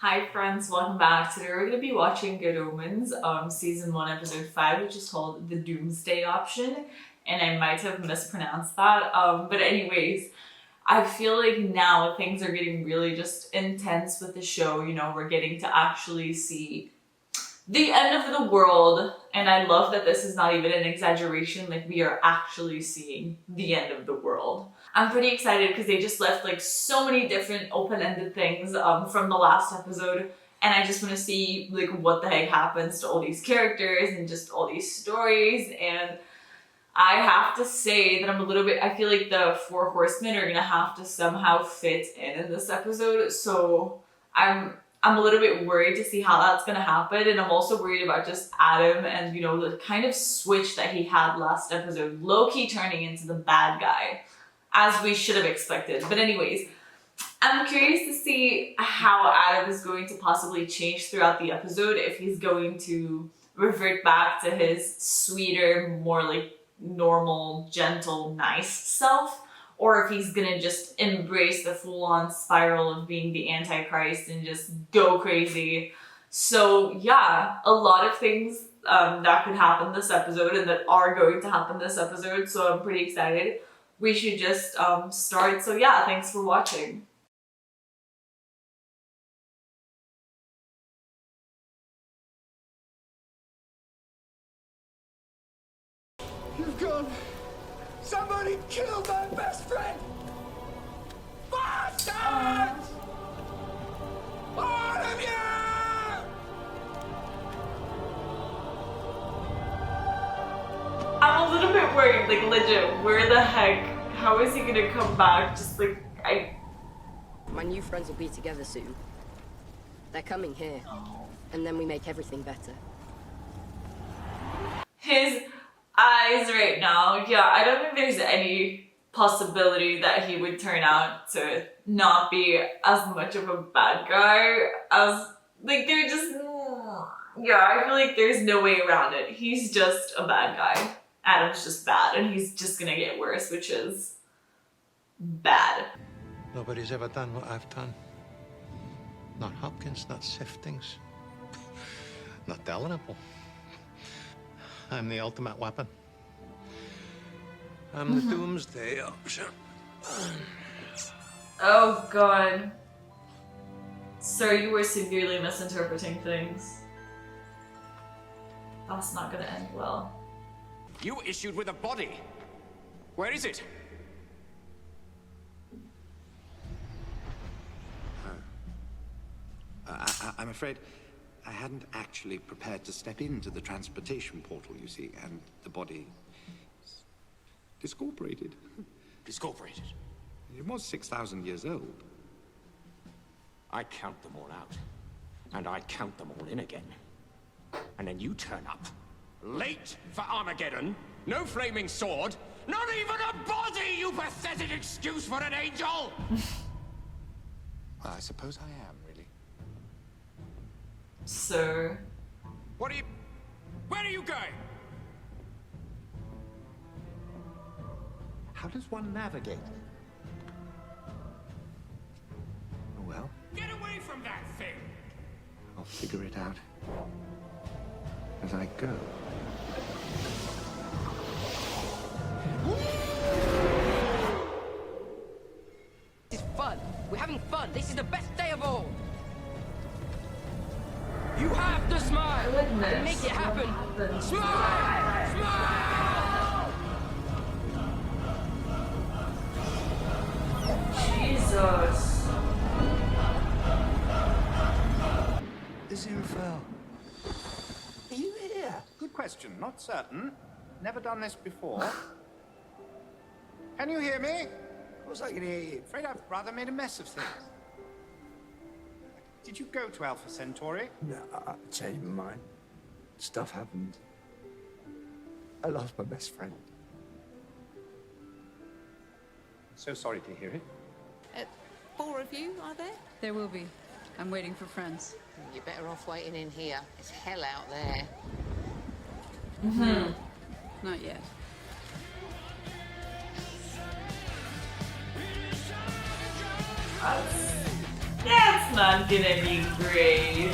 Hi friends, welcome back. Today we're going to be watching Good Omens, season 1 episode 5, which is called the Doomsday option, and I might have mispronounced that, but anyways, I feel like now things are getting really just intense with the show. You know, we're getting to actually see the end of the world, and I love that this is not even an exaggeration, like we are actually seeing the end of the world. I'm pretty excited because they just left like so many different open-ended things from the last episode, and I just want to see like what the heck happens to all these characters and just all these stories. And I have to say that I'm a little bit, I feel like the 4 horsemen are gonna have to somehow fit in this episode, so I'm a little bit worried to see how that's gonna happen, and I'm also worried about just Adam and, you know, the kind of switch that he had last episode, low-key turning into the bad guy, as we should have expected. But anyways, I'm curious to see how Adam is going to possibly change throughout the episode, if he's going to revert back to his sweeter, more like normal, gentle, nice self, or if he's gonna just embrace the full-on spiral of being the Antichrist and just go crazy. So yeah, a lot of things that could happen this episode and that are going to happen this episode, so I'm pretty excited. We should just start. So yeah, thanks for watching. You've gone. Somebody killed my best friend! Bastards! All of you! I'm a little bit worried, like legit, where the heck, how is he gonna come back? Just like, My new friends will be together soon. They're coming here, and then we make everything better. His eyes right now, yeah, I don't think there's any possibility that he would turn out to not be as much of a bad guy as, like, they're just, yeah, I feel like there's no way around it. He's just a bad guy. Adam's just bad, and he's just gonna get worse, which is bad. Nobody's ever done what I've done. Not Hopkins, not Siftings, not Dalrymple. I'm the ultimate weapon. I'm the Doomsday option. Oh god. Sir, you were severely misinterpreting things. That's not gonna end well. You issued with a body. Where is it? I'm afraid I hadn't actually prepared to step into the transportation portal, you see, and the body is discorporated. Discorporated. It was 6,000 years old. I count them all out. And I count them all in again. And then you turn up. Late for Armageddon. No flaming sword. Not even a body, you pathetic excuse for an angel! Well, I suppose I am, really. Sir. What are you... Where are you going? How does one navigate? Oh, well, Get away from that thing! I'll figure it out as I go. This is fun. We're having fun. This is the best day of all. You have to smile and make it happen. Smile! Smile! Jesus. Aziraphale. Are you here? Good question. Not certain. Never done this before. Can you hear me? Of course I can hear you. Afraid I've rather made a mess of things. Did you go to Alpha Centauri? No, I changed my mind. Stuff happened. I lost my best friend. So sorry to hear it. 4 of you, are there? There will be. I'm waiting for friends. You're better off waiting in here. It's hell out there. Not yet. That's not gonna be great.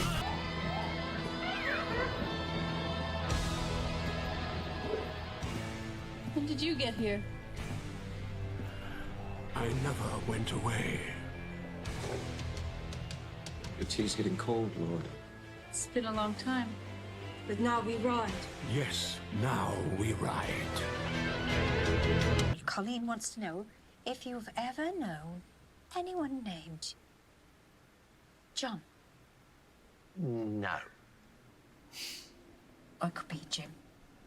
When did you get here? I never went away. Your tea's getting cold, Lord. It's been a long time. But now we ride. Yes, now we ride. Colleen wants to know if you've ever known anyone named John. No. Or it could be Jim.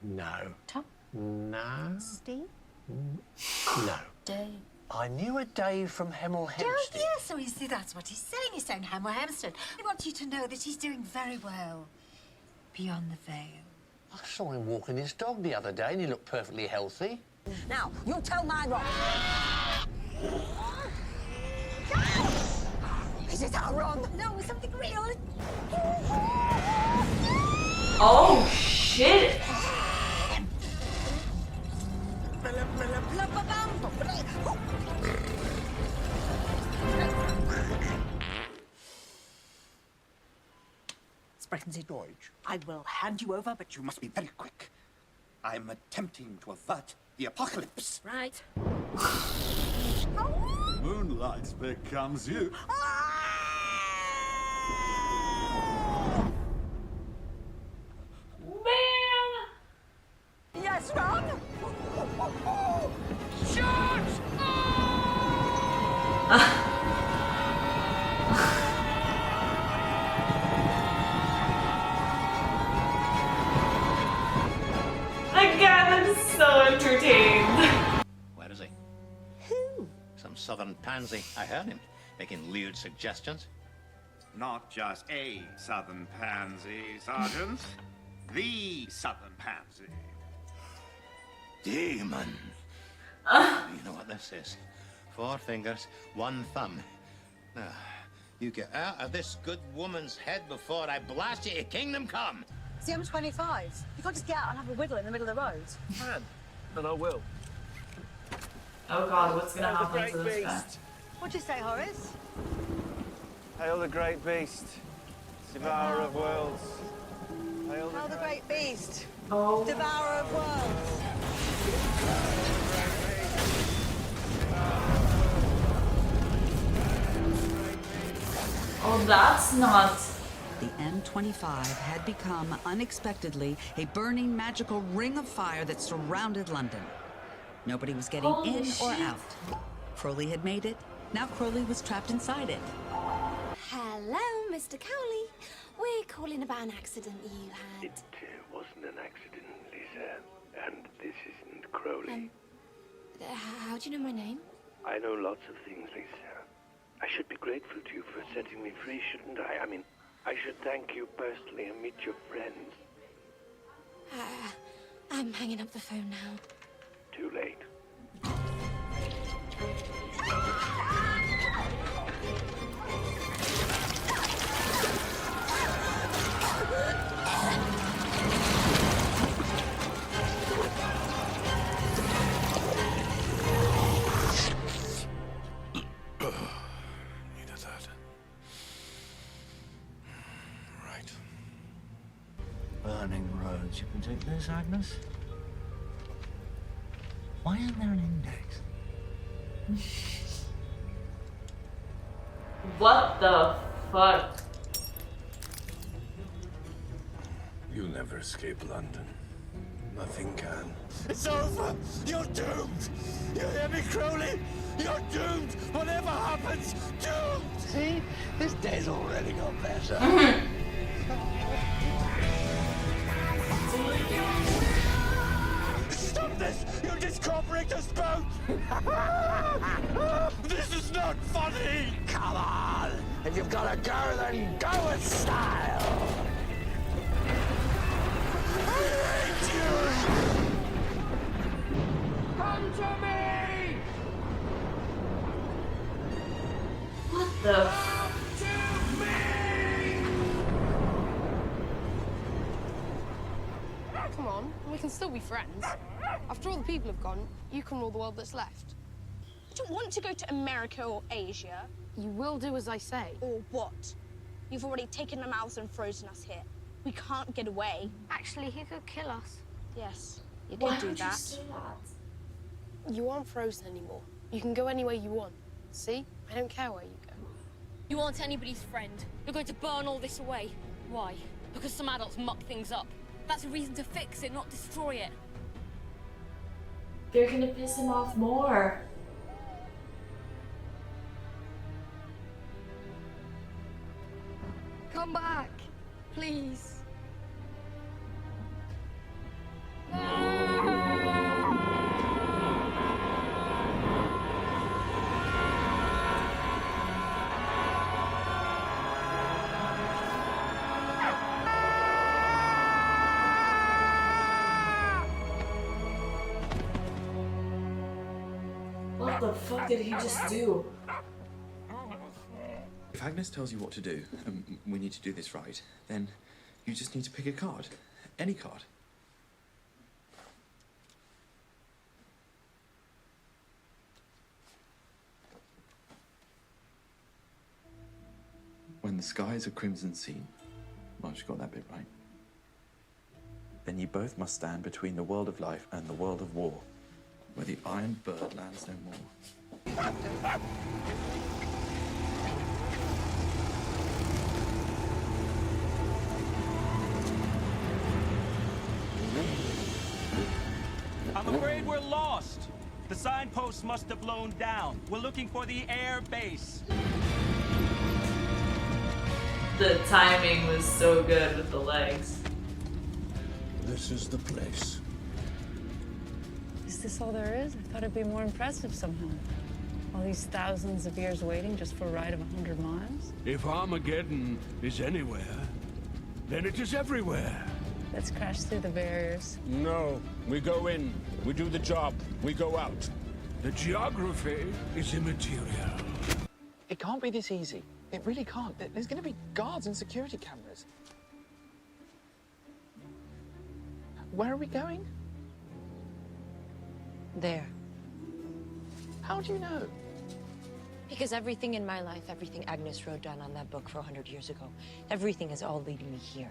No. Tom. No. Steve. No. Dave. I knew a Dave from Hemel Oh, Hempstead. yes, so you see, that's what he's saying. He's saying Hemel Hempstead. I want you to know that he's doing very well. Beyond the veil. I saw him walking his dog the other day and he looked perfectly healthy. Now, you tell my wrong. Is it all wrong? No, it's something real. Oh shit! Sprechen Sie Deutsch. I will hand you over, but You must be very quick. I'm attempting to avert the apocalypse. Right. Moonlight becomes you. Man! Yes, Ron? Again, I'm so entertained. Where is he? Who? Some southern pansy. I heard him making lewd suggestions. Not just a southern pansy, Sergeant. The southern pansy. Demon. You know what this is? 4 fingers, 1 thumb. Now, you get out of this good woman's head before I blast you to kingdom come. It's the M25. You can't just get out and have a whittle in the middle of the road. Can, and I will. Oh god, what's gonna happen to this guy? What'd you say, Horace? Hail the great beast, devourer of worlds. Hail Hail the great beast, Oh. devourer of worlds. Oh, that's not. The M25 had become, unexpectedly, a burning magical ring of fire that surrounded London. Nobody was getting Holy in or shit. out. Crowley had made it. Now Crowley was trapped inside it. Hello, Mr. Crowley. We're calling about an accident you had. It wasn't an accident, Lisa. And this isn't Crowley. How do you know my name? I know lots of things, Lisa. I should be grateful to you for setting me free, shouldn't I? I mean, I should thank you personally and meet your friends. I'm hanging up the phone now. Too late. Needed that. Right. Burning roads. You can take this, Agnes? Why isn't there an index? What the fuck? You'll never escape London. Nothing can. It's over! You're doomed! You hear me, Crowley? You're doomed! Whatever happens, doomed! See? This day's already got better. Stop this! You discorporate us both! This is not funny! Come on! If you've got to go, then go with style! I hate you! Come to me! What the? Come on, we can still be friends. After all the people have gone, you can rule the world that's left. I don't want to go to America or Asia. You will do as I say. Or what? You've already taken our mouths and frozen us here. We can't get away. Actually, he could kill us. Yes, you Why can do would you that. say that? You aren't frozen anymore. You can go anywhere you want. See? I don't care where you go. You aren't anybody's friend. You're going to burn all this away. Why? Because some adults muck things up. That's a reason to fix it, not destroy it. They're gonna piss him off more. Come back, please. What the fuck did he just do? If Agnes tells you what to do, and we need to do this right, then you just need to pick a card. Any card. When the sky is a crimson sea, well, she got that bit right. Then you both must stand between the world of life and the world of war, where the Iron Bird lands no more. I'm afraid we're lost. The signpost must have blown down. We're looking for the air base. The timing was so good with the legs. This is the place. Is this all there is? I thought it'd be more impressive somehow. All these thousands of years waiting just for a ride of 100 miles? If Armageddon is anywhere, then it is everywhere. Let's crash through the barriers. No, we go in, we do the job, we go out. The geography is immaterial. It can't be this easy. It really can't. There's going to be guards and security cameras. Where are we going? There. How do you know? Because everything in my life, everything Agnes wrote down on that book 400 years ago, everything is all leading me here.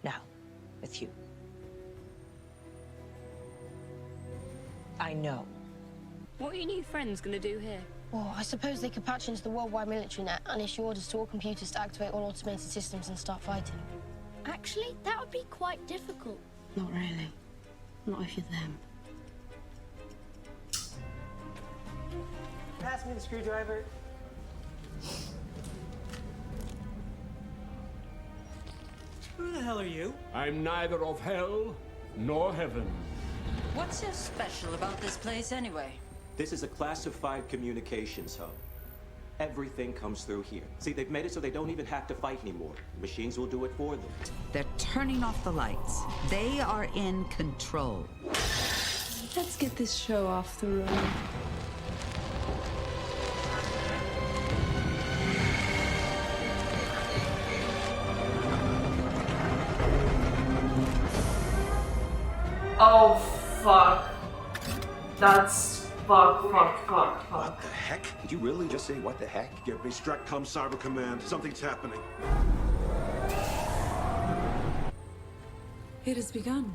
Now, with you. I know. What are your new friends gonna do here? Well, I suppose they could patch into the worldwide military net and issue orders to all computers to activate all automated systems and start fighting. Actually, that would be quite difficult. Not really. Not if you're them. Pass me the screwdriver. Who the hell are you? I'm neither of hell nor heaven. What's so special about this place anyway? This is a classified communications hub. Everything comes through here. See, they've made it so they don't even have to fight anymore. Machines will do it for them. They're turning off the lights. They are in control. Let's get this show off the road. Oh, fuck. That's fuck. What the heck? Did you really just say what the heck? Get me Stratcom Cyber Command. Something's happening. It has begun.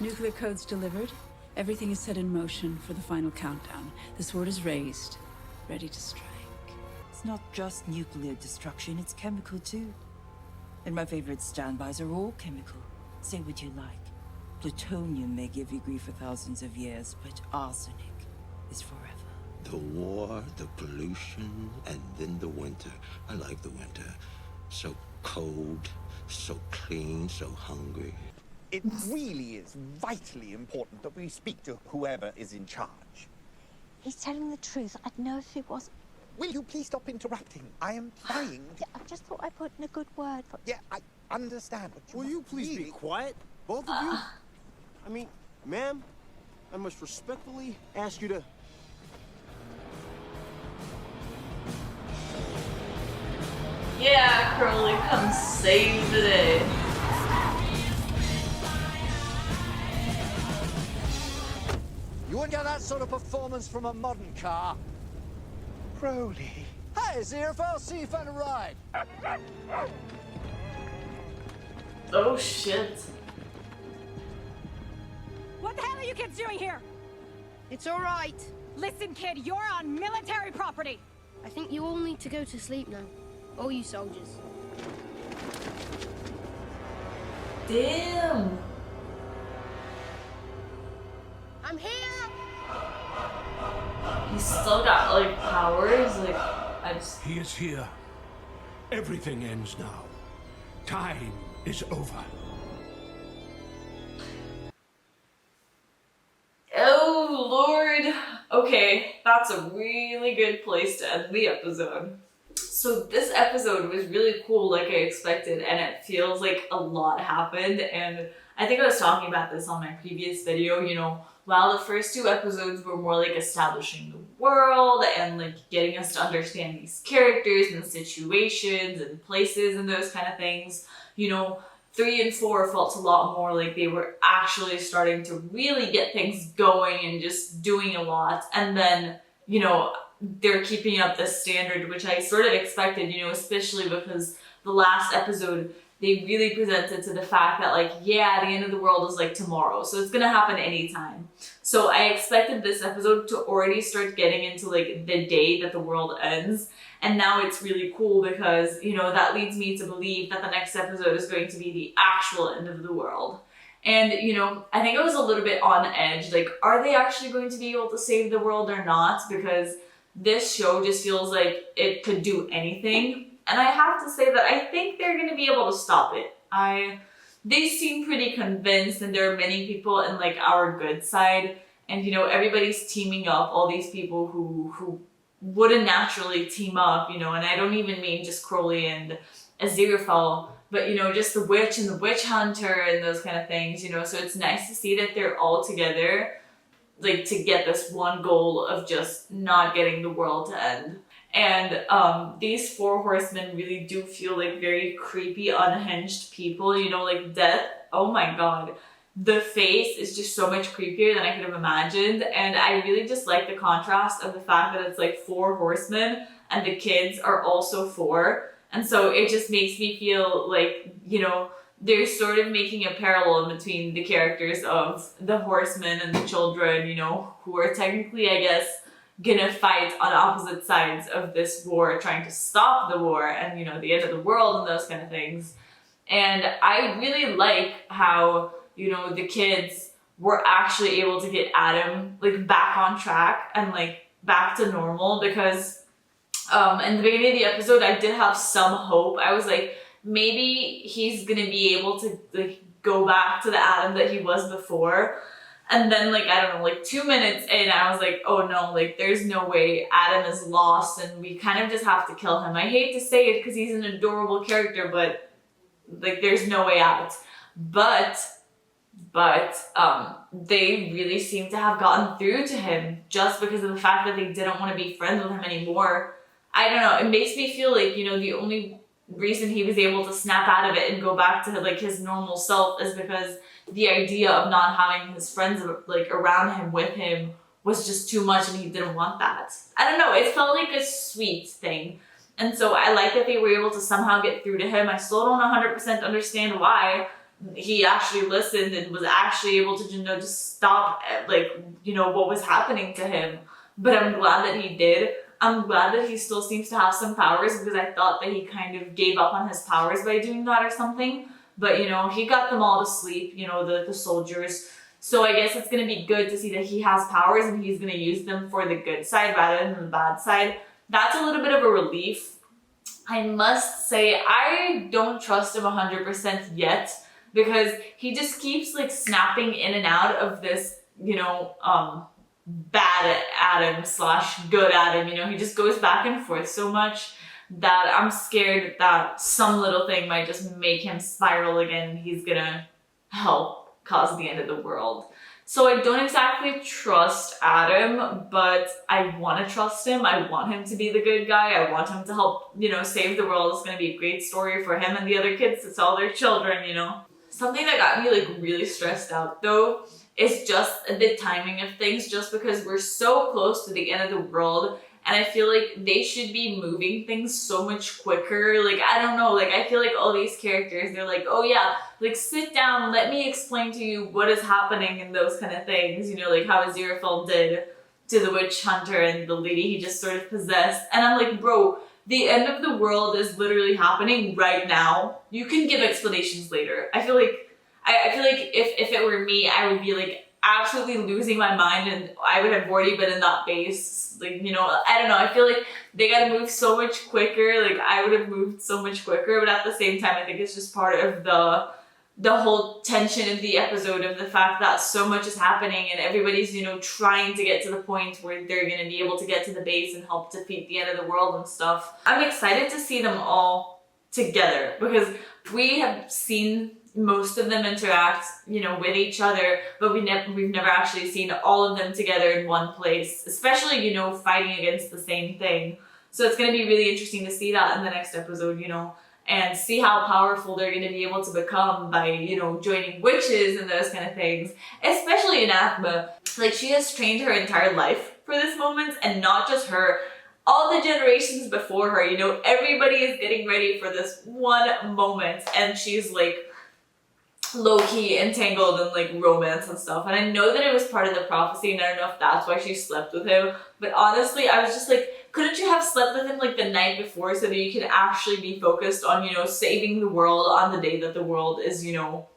Nuclear codes delivered. Everything is set in motion for the final countdown. The sword is raised, ready to strike. It's not just nuclear destruction, it's chemical too. And my favorite standbys are all chemical. Say what you like. Plutonium may give you grief for thousands of years, but arsenic is forever. The war, the pollution, and then the winter. I like the winter. So cold, so clean, so hungry. It really is vitally important that we speak to whoever is in charge. He's telling the truth. I'd know if he wasn't. Will you please stop interrupting? I am trying. Yeah, I just thought I put in a good word for... Yeah, I understand, but Will you please be quiet? Both of you? I mean, ma'am, I must respectfully ask you to... Yeah, Crowley, come save the day. You wouldn't get that sort of performance from a modern car. Crowley, Hey, Aziraphale, see you found a ride. Oh shit. What the hell are you kids doing here? It's all right. Listen, kid, you're on military property. I think you all need to go to sleep now. All you soldiers. Damn. I'm here. He's still got like powers. Like I just. He is here. Everything ends now. Time is over. Oh Lord. Okay, that's a really good place to end the episode. So this episode was really cool like I expected, and it feels like a lot happened, and I think I was talking about this on my previous video, you know, while the first 2 episodes were more like establishing the world and like getting us to understand these characters and situations and places and those kind of things, you know, 3 and 4 felt a lot more like they were actually starting to really get things going and just doing a lot. And then, you know, they're keeping up this standard, which I sort of expected, you know, especially because the last episode, they really presented to the fact that like, yeah, the end of the world is like tomorrow. So it's gonna happen anytime. So I expected this episode to already start getting into like the day that the world ends. And now it's really cool because, you know, that leads me to believe that the next episode is going to be the actual end of the world. And, you know, I think I was a little bit on edge. Like, are they actually going to be able to save the world or not? Because this show just feels like it could do anything. And I have to say that I think they're going to be able to stop it. They seem pretty convinced, and there are many people in like our good side. And, you know, everybody's teaming up, all these people who wouldn't naturally team up, you know, and I don't even mean just Crowley and Aziraphale, but, you know, just the witch and the witch hunter and those kind of things, you know. So it's nice to see that they're all together, like, to get this one goal of just not getting the world to end. And these 4 horsemen really do feel like very creepy, unhinged people, you know, like Death. Oh my god. The face is just so much creepier than I could have imagined. And I really just like the contrast of the fact that it's like 4 horsemen and the kids are also 4. And so it just makes me feel like, you know, they're sort of making a parallel between the characters of the horsemen and the children, you know, who are technically, I guess, gonna fight on opposite sides of this war, trying to stop the war and, you know, the end of the world and those kind of things. And I really like how, you know, the kids were actually able to get Adam like back on track and like back to normal, because in the beginning of the episode I did have some hope. I was like, maybe he's gonna be able to like go back to the Adam that he was before. And then like, I don't know, like 2 minutes in, I was like, oh no, like there's no way, Adam is lost and we kind of just have to kill him. I hate to say it because he's an adorable character, but like there's no way out. But they really seem to have gotten through to him just because of the fact that they didn't want to be friends with him anymore. I don't know, it makes me feel like, you know, the only reason he was able to snap out of it and go back to like his normal self is because the idea of not having his friends like around him with him was just too much and he didn't want that. I don't know, it felt like a sweet thing. And so I like that they were able to somehow get through to him. I still don't 100% understand why he actually listened and was actually able to, you know, just stop like, you know, what was happening to him. But I'm glad that he did. I'm glad that he still seems to have some powers, because I thought that he kind of gave up on his powers by doing that or something. But, you know, he got them all to sleep, you know, the soldiers. So I guess it's going to be good to see that he has powers and he's going to use them for the good side rather than the bad side. That's a little bit of a relief. I must say, I don't trust him 100% yet, because he just keeps like snapping in and out of this, you know, bad Adam / good Adam, you know, he just goes back and forth so much that I'm scared that some little thing might just make him spiral again and he's gonna help cause the end of the world. So I don't exactly trust Adam, but I want to trust him. I want him to be the good guy. I want him to help, you know, save the world. It's gonna be a great story for him and the other kids to tell their children, you know. Something that got me like really stressed out though is just the timing of things, just because we're so close to the end of the world and I feel like they should be moving things so much quicker. Like, I don't know, like, I feel like all these characters, they're like, oh yeah, like, sit down, let me explain to you what is happening and those kind of things, you know, like how Aziraphale did to the witch hunter and the lady he just sort of possessed. And I'm like, bro, the end of the world is literally happening right now. You can give explanations later. I feel like if it were me, I would be like absolutely losing my mind, and I would have already been in that base. Like, you know, I don't know. I feel like they gotta move so much quicker. Like, I would have moved so much quicker, but at the same time, I think it's just part of the whole tension of the episode, of the fact that so much is happening and everybody's, you know, trying to get to the point where they're going to be able to get to the base and help defeat the end of the world and stuff. I'm excited to see them all together, because we have seen most of them interact, you know, with each other, but we've never actually seen all of them together in one place, especially, you know, fighting against the same thing. So it's going to be really interesting to see that in the next episode, you know, and see how powerful they're going to be able to become by, you know, joining witches and those kind of things. Especially in Athma. Like, she has trained her entire life for this moment, and not just her, all the generations before her, you know, everybody is getting ready for this one moment, and she's like low-key entangled in like romance and stuff. And I know that it was part of the prophecy, and I don't know if that's why she slept with him, but honestly, I was just like, couldn't you have slept with him like the night before so that you could actually be focused on, you know, saving the world on the day that the world is, you know,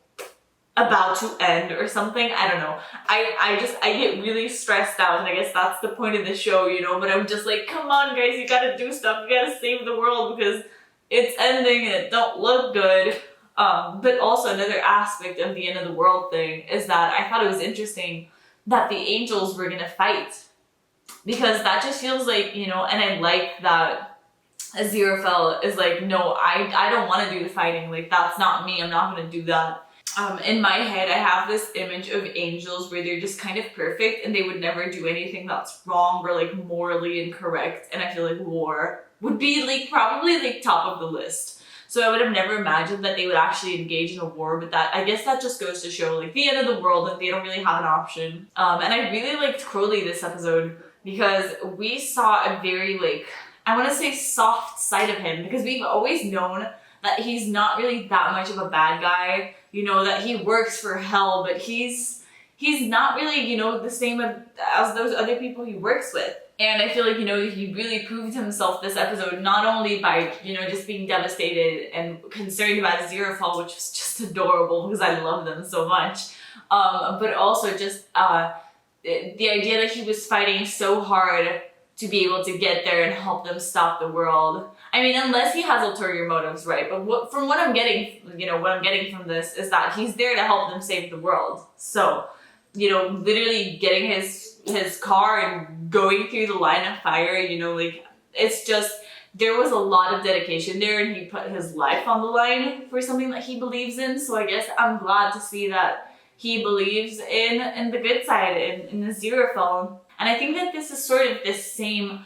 about to end or something? I don't know. I get really stressed out, and I guess that's the point of the show, you know, but I'm just like, come on guys, you gotta do stuff, you gotta save the world because it's ending and it don't look good. But also another aspect of the end of the world thing is that I thought it was interesting that the angels were gonna fight. Because that just feels like, you know, and I like that Aziraphale is like, no, I don't want to do the fighting. Like, that's not me. I'm not going to do that. In my head, I have this image of angels where they're just kind of perfect and they would never do anything that's wrong or like morally incorrect. And I feel like war would be like probably like top of the list. So I would have never imagined that they would actually engage in a war, but that, I guess that just goes to show like the end of the world and they don't really have an option. And I really liked Crowley this episode, because we saw a very, like, I want to say soft side of him, because we've always known that he's not really that much of a bad guy, you know, that he works for hell, but he's not really, you know, the same as those other people he works with. And I feel like, you know, he really proved himself this episode, not only by, you know, just being devastated and concerned about Aziraphale, which was just adorable because I love them so much, but also just, the idea that he was fighting so hard to be able to get there and help them stop the world. I mean, unless he has ulterior motives, right? But from what I'm getting, you know, what I'm getting from this is that he's there to help them save the world. So, you know, literally getting his car and going through the line of fire, you know, like, it's just, there was a lot of dedication there, and he put his life on the line for something that he believes in. So I guess I'm glad to see that he believes in the good side, in Aziraphale. And I think that this is sort of the same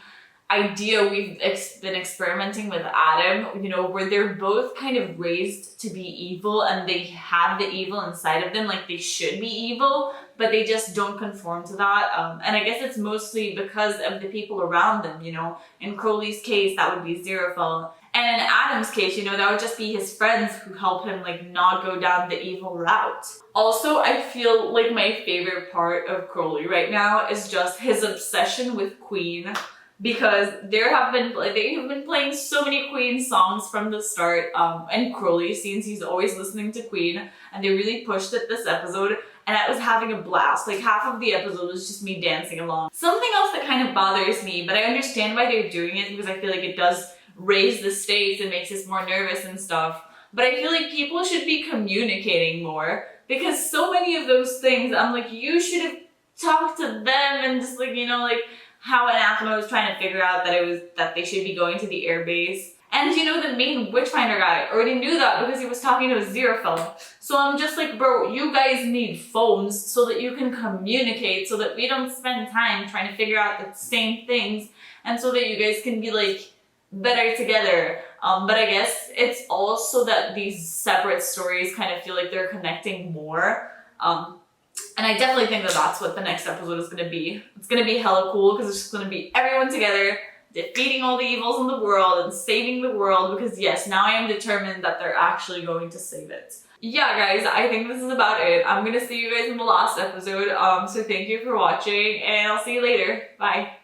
idea we've been experimenting with Adam, you know, where they're both kind of raised to be evil, and they have the evil inside of them, like they should be evil, but they just don't conform to that. And I guess it's mostly because of the people around them, you know. In Crowley's case, that would be Aziraphale. And in Adam's case, you know, that would just be his friends who help him, like, not go down the evil route. Also, I feel like my favorite part of Crowley right now is just his obsession with Queen, because they have been playing so many Queen songs from the start, and Crowley, since he's always listening to Queen, and they really pushed it this episode, and I was having a blast. Like, half of the episode was just me dancing along. Something else that kind of bothers me, but I understand why they're doing it, because I feel like it does raise the stakes and makes us more nervous and stuff. But I feel like people should be communicating more, because so many of those things, I'm like, you should have talked to them, and just like, you know, like how Anathema was trying to figure out that they should be going to the air base. And you know, the main Witchfinder guy already knew that because he was talking to Aziraphale. So I'm just like, bro, you guys need phones so that you can communicate, so that we don't spend time trying to figure out the same things, and so that you guys can be like better together. But I guess it's also that these separate stories kind of feel like they're connecting more. And I definitely think that that's what the next episode is going to be. It's going to be hella cool because it's just going to be everyone together defeating all the evils in the world and saving the world, because yes, now I am determined that they're actually going to save it. Yeah guys, I think this is about it. I'm gonna see you guys in the last episode, so thank you for watching and I'll see you later. Bye.